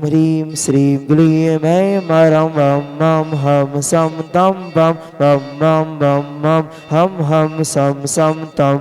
ह्रीं श्रीं क्लीं ऐं मरं वं मं हम सं तं पं मं मं हम सं तं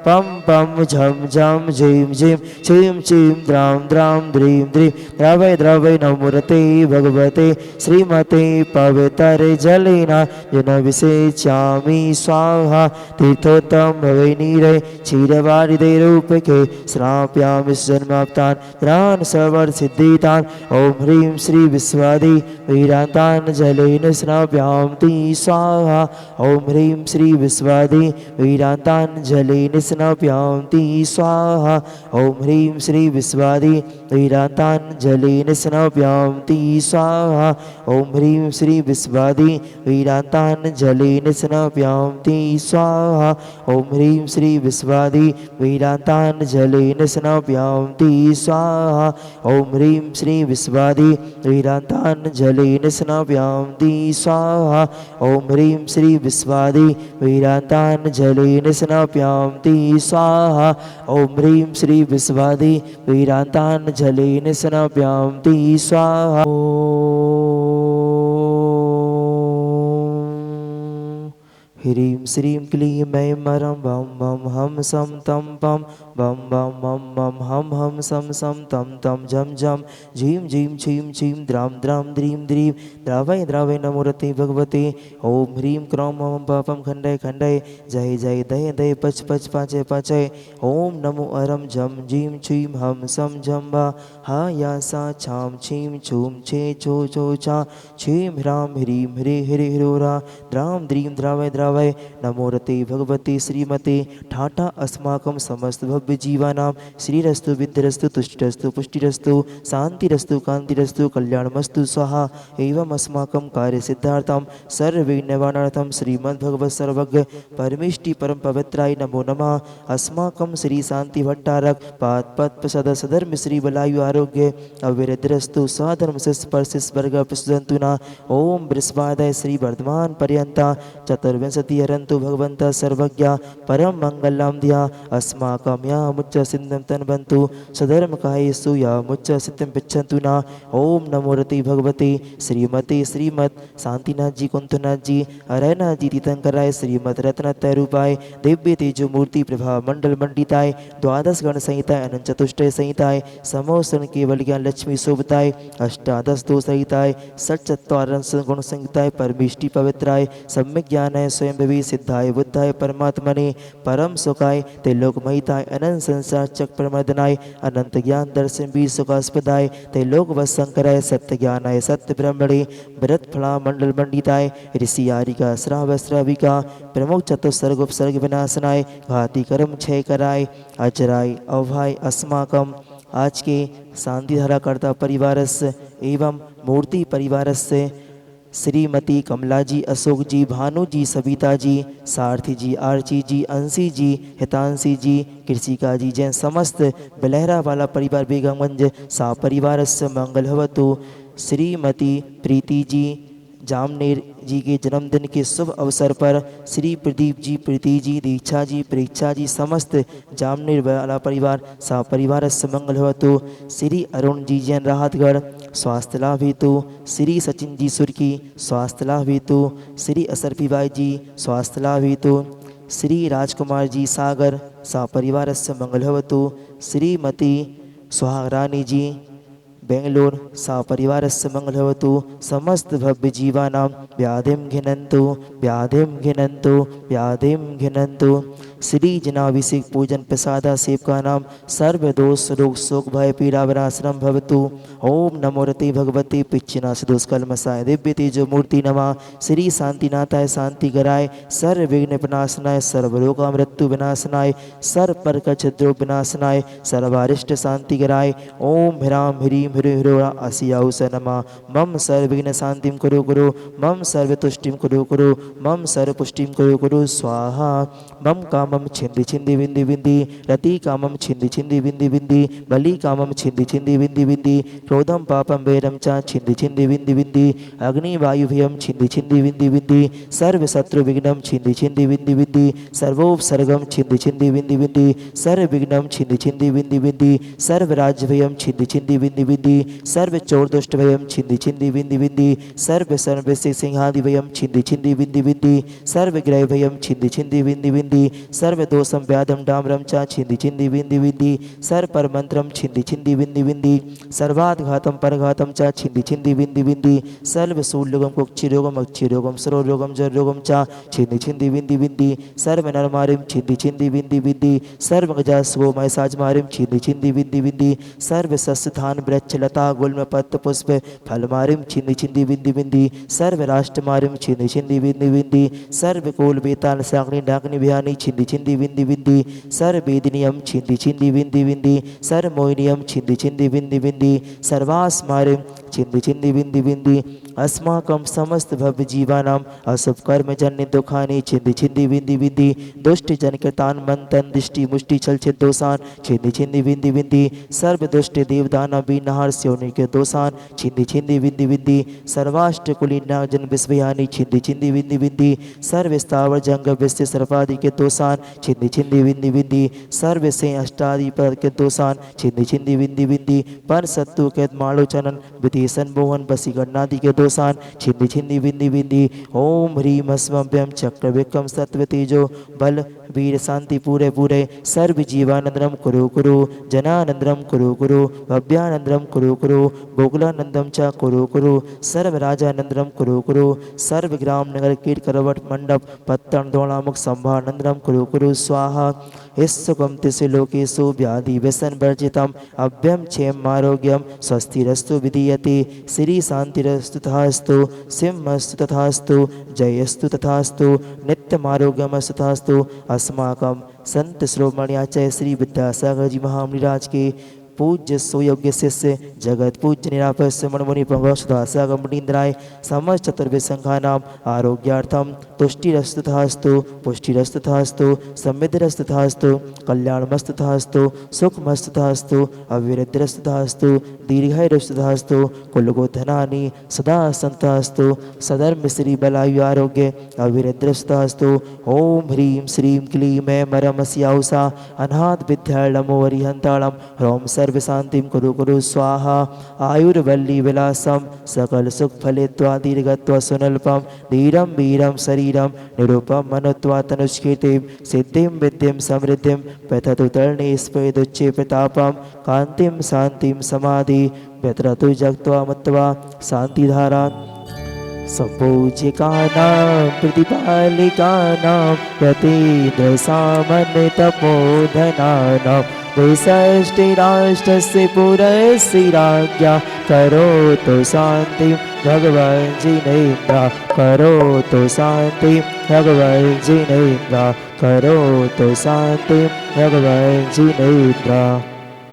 पं पं झं झं झीं झीं छीं छीं द्रां द्रां द्रीं द्रीं द्रवै द्रवै नमोरते भगवते श्रीमते पवित्रजलेनायनविषेच्यामि स्वाहा तीर्थोत्तम भवे नीरे क्षीरवारिदे रूपके स्नाप्यामि जन्माप्तान् त्रान् सर्वसिद्धितान् ॐ ह्रीं श्री विश्वादि वीरान्तान् जलेन स्नाप्यामि स्वाहा ॐ ह्रीं श्री विश्वादि वीरान्तान् जलेन स्नाप्यामि स्वाहा ॐ ह्रीं श्री विश्वादि वीरान्तान् जलेन स्नाप्यामि स्वाहा ॐ ह्रीं श्री विश्वादि वीरान्तान् जलेन स्नाप्यामि स्वाहा ॐ ह्रीं श्री विश्वादि वीरान्तान् जलेन स्नाप्यामि स्वाहा ॐ ह्रीं श्री विश्वादि वीरान्तान् जलेन स्नाप्यामि स्वाहा ॐ ह्रीं श्री विश्वादि वीरान्तान् जलेन स्नाप्यामि स्वाहा ॐ ह्रीं श्री विश्वादि वीरान्तान् जलेन स्नाप्यामि स्वाहा ह्रीं श्रीं क्लीं ऐं मरं वं मं हम सं तं पं बं बं मं हम सं तं झं झं झीं झीं छीं छीं द्रां द्रां द्रीं द्रीं द्रवै द्रवै नमोरते भगवते ॐ ह्रीं क्रों मम पापं खण्डय खण्डय जय जय दय दय पच पच पाचय पाचय ॐ नमो अरं झं झीं छीं हम सं झं भा हा या सा छां छीं छूं छे छो छो छा छीं ह्रां ह्रीं ह्रे ह्रे ह्रोरा द्रां द्रीं द्रवै द्रवै नमोरते भगवते श्रीमते ठाटा अस्माकं समस्त भव्य जीवानां श्रीरस्तु विद्यरस्तु तुष्टस्तु पुष्टिरस्तु शांतिरस्तु कांतिरस्तु कल्याणमस्तु स्वाहा एवं अस्माकं कार्यसिद्धार्थं सर्वविघ्ननिवारणार्थं श्रीमद्भगवत् सर्वज्ञ परमेष्टि परम पवित्राय नमो नमः। अस्माकं श्री शांति भट्टारक पाद पद सद सधर्म श्री बलायु आरोग्य अविरद्रस्तु स्वधर्म से स्पर्श स्वर्ग प्रसदन्तु न ओम बृहस्पतिवादय श्री वर्धमान पर्यंता चतुर्विंशति हरन्तु भगवन्तः सर्वज्ञ परम मंगलम धिया अस्माकं या मुच्च सिद्धं तन्वन्तु सधर्मकायेषु या मुच्च सिद्धिं पृच्छन्तु न ओम नमो रते भगवते श्रीमते श्रीमद शांतिनाथ जी कुंतनाथ जी अरयनाथ जी तीर्थंकराय श्रीमद रत्नत्रय रूपाय दिव्य तेजो मूर्ति प्रभा मंडल मंडिताय द्वादश गण संहिताय अनंत चतुष्टय संहिताय समोसन केवल ज्ञान लक्ष्मी शोभताय अष्टादश दोष संहिताय सच्चत्वारं गुण संहिताय परमेष्टि पवित्राय सम्यक ज्ञानाय स्वयं भवी सिद्धाय बुद्धाय परमात्मने परम सुखाय त्रिलोक महिताय अनंत संसार चक्र प्रमर्दनाय अनंत ज्ञान दर्शन भी सुखास्पदाय त्रिलोक वशंकराय सत्य ज्ञानाय सत्य ब्रह्मणे भरत फला मंडल मंडिताय ऋषि आरिका श्राव श्राविका प्रमुख चतुस्सर्ग उपसर्ग विनाशनाय घाती कर्म क्षय कराय अजराय अभय अस्माकम आज के शांतिधारा कर्ता परिवारस्य एवं मूर्ति परिवारस्य श्रीमती कमला जी, अशोक जी, भानु जी, सविता जी, सारथी जी, आरची जी, अंशी जी, हितांशी जी, कृषिका जी जैन समस्त बिलहरा वाला परिवार बेगमगंज सा परिवारस्य मंगल भवतु। श्रीमती प्रीति जी जामनेर जी के जन्मदिन के शुभ अवसर पर श्री प्रदीप जी, प्रीति जी, दीक्षा जी, परीक्षा जी समस्त जामनेर वाला परिवार सा परिवार से मंगल भवतु। श्री अरुण जी जैन राहतगढ़ स्वास्थ्य लाभ हेतु, श्री सचिन जी सुर्की स्वास्थ्य लाभ हेतु, श्री असरफी बाई जी स्वास्थ्य लाभ हेतु, श्री राजकुमार जी सागर सा परिवार से मंगल भवतु। श्रीमती सुहागरानी जी बेंगलोर सा परिवारस्य मंगल भवतु। समस्त भव्य जीवानां व्याधिं घिनन्तु व्याधिं घिनन्तु व्याधिं घिनन्तु। श्री जनाभिषेक पूजन प्रसादा सेवकानां सर्वदोष रोग शोक भय पीड़ा विनाशनं भवतु। ओम नमो रते भगवते पिच्छनाश दोषकल्मषाय दिव्य तेजो मूर्ति नमः। श्री शांतिनाथाय शांतिकराय सर्व विघ्न विनाशनाय सर्वरोग मृत्यु विनाशनाय सर्व प्रकार छद्रो विनाशनाय सर्वारिष्ट शांतिकराय ओम ह्रां ह्रीं ह्रीं ह्रोरा असियाउस नमः। मम सर्वविघ्न शांतिं कुरु कुरु मम सर्वतुष्टिं कुरु कुरु मम सर्वपुष्टिं कुरु कुरु स्वाहा। मम काम कामम छिंदि छिंदि विंदि विंदि रति कामम छिंदि छिंदि विंदि विंदि बलि कामम छिंदि छिंदि विंदि विंदि क्रोधम पापम वैरम च छिंदि छिंदि विंदि विंदि अग्नि वायु भयम छिंदि छिंदि विंदि विंदि सर्व शत्रु विघ्नम छिंदि छिंदि विंदि विंदि सर्वोपसर्गम छिंदि छिंदि विंदि विंदि सर्व विघ्नम छिंदि छिंदि विंदि विंदि सर्व राज्य भयम छिंदि छिंदि विंदि विंदि सर्व चोर दुष्ट भयम छिंदि छिंदि विंदि विंदि सर्व सर्व सिंहादि भयम छिंदि छिंदि विंदि विंदि सर्व ग्रह भयम छिंदि छिंदि विंदि विंदि सर्व दोषम व्याधम डामरम च छिंदि छिंदि विंदि विंदि सर्व परमंत्रम छिंदि छिंदि विंदि विंदि सर्वाघातम परघातम च छिंदि छिंदि विंदि विंदि सर्व शूलरोगम कुक्षिरोगम अक्षिरोगम सरोरोगम जरोगम च छिंदि छिंदि विंदि विंदि सर्व नरमारिम छिंदि छिंदि विंदि विंदि सर्व गजास्वो मैसाजमारिम छिंदि छिंदि विंदि विंदि सर्व सस्य धान वृक्ष लता गुल्म पत्र पुष्प फलमारिम छिंदि छिंदि विंदि विंदि सर्व राष्ट्रमारिम छिंदि छिंदि विंदि विंदि सर्व कोल बेताल साग्नि डाग्नि भयानी छिंदि छिंदि विंदि विंदि सर्व वेदिनियम छिंदि छिंदि विंदि विंदि सर्व मोहिनियम छिंदि छिंदि विंदि विंदि सर्वास मारिम छिंदि छिंदि विंदि विंदि अस्माकं समस्त भव्य जीवानाम अशुभ कर्म जन्य दुखानि छिंदि छिंदि विंदि विंदि दुष्ट जन कृतान मंतन दृष्टि मुष्टि छल छिद दोषान छिंदि छिंदि विंदि विंदि सर्व दुष्ट देवदान बीनहार स्योनि के दोषान छिंदि छिंदि विंदि विंदि सर्वाष्ट कुलीना जन विस्वयानि छिंदि छिंदि विंदि विंदि सर्व स्थावर जंग विश्व सर्वादि के दोषान छिंदि छिंदि विंदि विंदि सर्व से अष्टादि पर के दोषान छिंदि छिंदि विंदि विंदि पर सत्तु के मालोचनन विदेशन मोहन बसी गन्नादि के दोषान छिंदि छिंदि विंदि विंदि ओम ह्रीम अस्मभ्यम चक्र विक्रम सत्व तेजो बल वीर शांति पूरे पूरे सर्व जीवानंदनम कुरु कुरु जनानंदनम कुरु कुरु भव्यानंदनम कुरु कुरु गोकुलानंदम च कुरु कुरु सर्व राजानंदनम कुरु कुरु सर्व ग्राम नगर कीट करवट मंडप पत्तन द्रोणामुख संभानंदनम कुरु कुरु स्वाहा इस्सुकम तिसि लोकेषु व्याधि व्यसन वर्जितम अभ्यम क्षेम आरोग्यम स्वस्तिरस्तु विधीयते श्री शांतिरस्तु तथास्तु सिंहस्तु तथास्तु जयस्तु तथास्तु नित्यमारोग्यमस्तु तथास्तु अस्माकं संत श्रोमणि आचार्य श्री विद्यासागर जी महामुनिराज के पूज्य सुयोग्य शिष्य जगत पूज्य निरापस्य मणमुनि प्रभुदासागर मुनीन्द्राय समस्त चतुर्वेद संघानाम आरोग्यार्थम तुष्टिरस्तु तथास्तु पुष्टिरस्तु तथास्तु समृद्धिरस्तु तथास्तु कल्याणमस्तु तथास्तु सुखमस्तु तथास्तु अविरद्रस्तु तथास्तु दीर्घायुरस्तु तथास्तु कुलगोधनानि सदा सन्तास्तु सधर्म श्री बलायु आरोग्य अविरद्रस्तु तथास्तु ओम ह्रीं श्रीं क्लीं मैं मरमस्याउषा अनाथ विद्यालमो हरिहंतालम ह्रौं सर्व शांतिं कुरु कुरु स्वाहा आयुर्वल्ली विलासम सकल सुख फलित्वा दीर्घत्वा सुनल्पम धीरम वीरम शरीरम निरूपम मनुत्वा तनुष्कीर्तिं सिद्धिं विद्धिं समृद्धिं पठतु तर्णे स्फुदुच्चे प्रतापम कांतिं शांतिं समाधि व्यत्रतु जगत्वा मत्वा शांतिधारा संपूज्यकानां प्रतिपालिकानां यतीन्द्र सामान्य तपोधनानां विषष्टिराष्ट्रस्य पुरस्य राज्ञा करोतु शान्तिं भगवान् जिनेन्द्र करोतु शान्तिं भगवान् जिनेन्द्र करोतु शान्तिं भगवान् जिनेन्द्र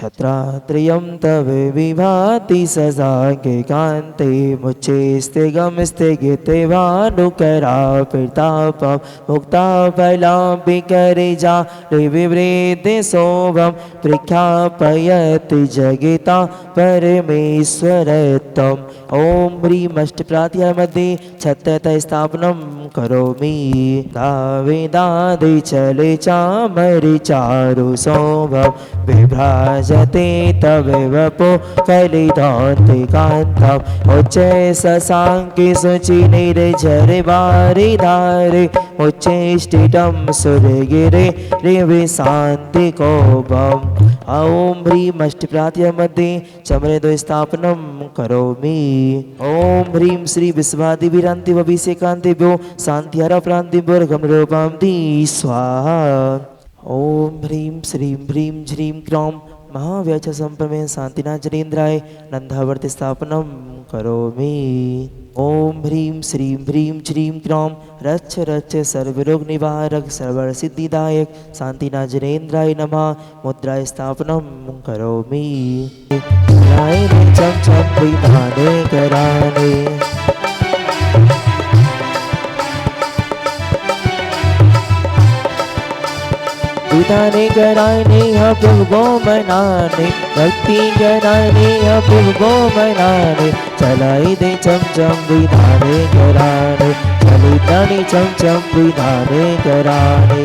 छत्रात्रियं तव विभाति ससाङ्गे कान्ते मुच्चेस्ते गमस्ते गीते भानुकरा प्रतापं मुक्ता फलां विकरिजा विवृद्धि शोभं प्रख्यापयति जगिता परमेश्वरत्वम् ओम ह्रीं अष्टप्राध्याय मध्ये छत्रतः स्थापनं करोमि दावेदादि चले चामरि चारु शोभं विभ्राजते तव वपो कलिदान्ते कान्तम् उच्चे शशाङ्के शुचि निर्झरे वारि धारे उच्चेष्टितं सुरगिरे रिविशान्ति कोपम् ओम ह्रीं अष्टप्राध्याय मध्ये चमरे स्थापनं करोमि ओम ह्रीं श्री विश्वादिभिरान्ति अभिषेकान्तिभ्यो शान्तिहर प्रान्तिभ्यो दी स्वाहा ओम ह्रीं श्रीं ह्रीं झ्रीं क्रों महाव्याच संप्रमे शांतिना जनेन्द्राय नंदावर्ति स्थापनं करोमि ओम ह्रीं श्रीं ह्रीं झ्रीं क्रों रक्ष रक्ष सर्वरोग निवारक सर्वर सिद्धिदायक शांतिना जनेन्द्राय नमः मुद्राय स्थापनं करोमि चम चम विधाने कराने विधाने कराने यहाँ प्रभु को मनाने, भक्ति कराने यहाँ प्रभु को मनाने, चलाई दे चम चम विधाने कराने, चली तानी चम चम विधाने कराने।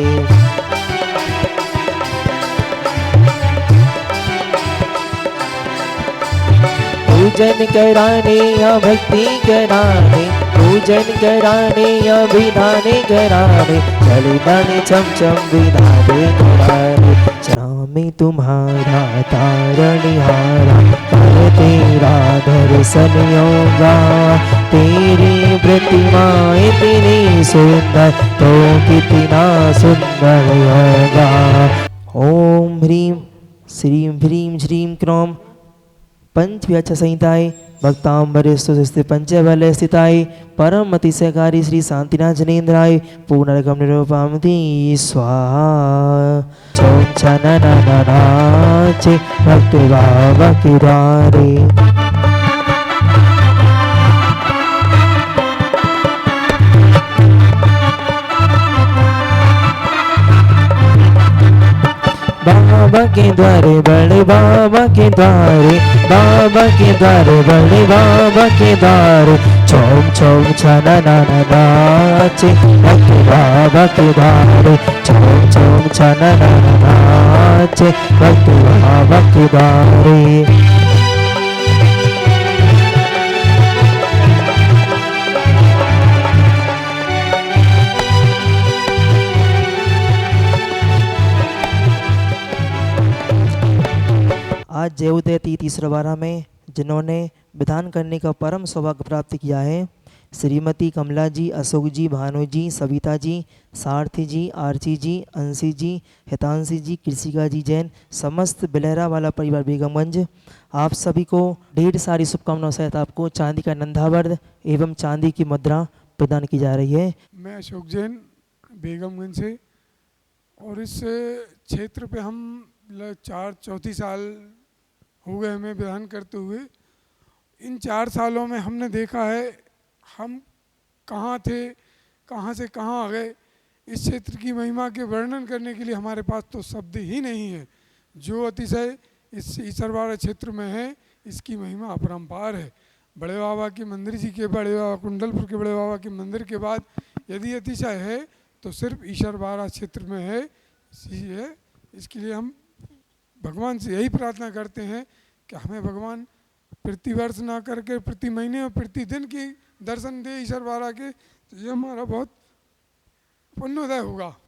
पूजन कराने या भक्ति कराने, पूजन कराने या विधाने कराने, चले दाने चम चम विधाने कराने। स्वामी तुम्हारा तारणिहारा, पर तेरा दर्शन होगा, तेरी प्रतिमा इतनी सुंदर तो कितना सुंदर होगा। ओम ह्रीं श्रीं ह्रीं श्रीं क्रोम पंचव्याख्या संहिताए भक्तांबरेस्तुस्ते पंचबले स्थिताय परम अतिशयकारी श्री शांतिनाथ जनेन्द्राय पूर्णरकम निरूपामति स्वाहा। चौं छननननाचे भक्ति भाव की द्वारे। बाबा के द्वारे बड़े बाबा के द्वारे, बाबा के द्वारे बड़े बाबा के द्वारे, छोम छोम छननननाचे भक्ति बाबा के द्वारे, छोम छोम छननननाचे भक्ति बाबा के द्वारे। आज जयोदय तिथि ईश्वरवारा में जिन्होंने विधान करने का परम सौभाग्य प्राप्त किया है, श्रीमती कमला जी, अशोक जी, भानु जी, सविता जी, सारथी जी, आरती जी, अंशी जी, हितांशी जी, कृषिका जी जैन, समस्त बिलहरा वाला परिवार बेगमगंज, आप सभी को ढेर सारी शुभकामनाओं सहित आपको चांदी का नंदावर्ध एवं चांदी की मुद्रा प्रदान की जा रही है। मैं अशोक जैन बेगमगंज से, और इस क्षेत्र पे हम चौथी साल हो गए हमें विधान करते हुए। इन 4 सालों में हमने देखा है हम कहाँ थे, कहाँ से कहाँ आ गए। इस क्षेत्र की महिमा के वर्णन करने के लिए हमारे पास तो शब्द ही नहीं है। जो अतिशय इस ईश्वरवाड़ा क्षेत्र में है, इसकी महिमा अपरंपार है। बड़े बाबा के मंदिर जी के, बड़े बाबा कुंडलपुर के बड़े बाबा के मंदिर के बाद यदि अतिशय है तो सिर्फ ईश्वरवाड़ा क्षेत्र में है। इसके लिए हम भगवान से यही प्रार्थना करते हैं कि हमें भगवान प्रतिवर्ष ना करके प्रति महीने और प्रतिदिन की दर्शन दे ईश्वरवाड़ा के, तो ये हमारा बहुत पुण्योदय होगा।